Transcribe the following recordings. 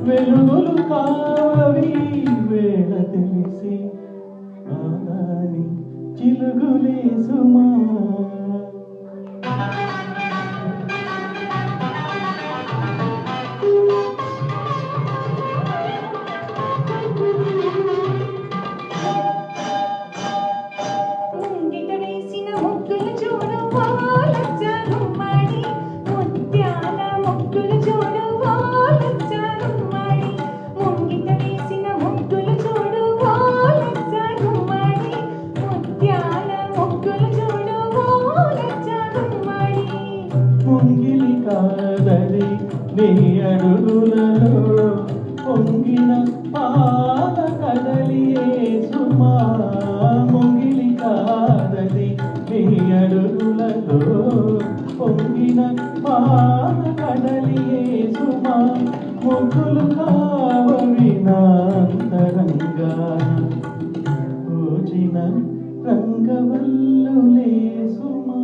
వెలుగులు కావవి వేళ తెలిసి ఆనాని చిలుగులే సుమా. ముంగిలి కాదది నీ అడుగులలో పొంగిన పాల కదలియే సుమా. ముంగిలి కాదది నీ అడుగులలో పొంగిన పాల కదలియే సుమా. ముగ్గులు కావవి నా అంతరంగాన పూచిన రంగవల్లులే సుమా.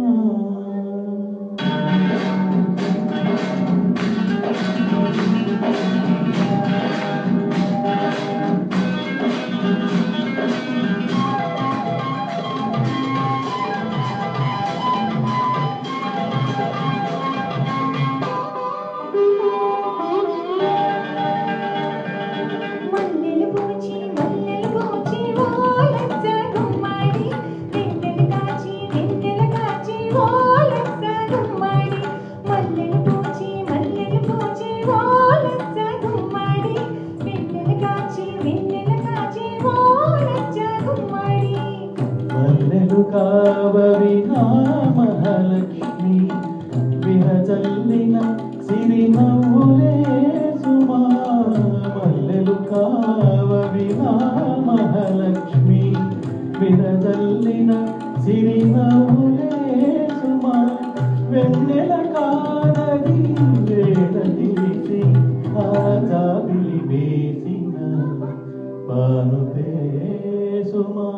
మల్లెలు కావవి నా మహాలక్ష్మి విరజల్లిన సిరినవ్వులే సుమా. మల్లెలు కావవి నా మహాలక్ష్మి విరజల్లిన సిరినవ్వులే సుమా. వెన్నెల కాదది వేళ తెలిసి ఆ జాబిలి వేసిన పానుపే సుమా.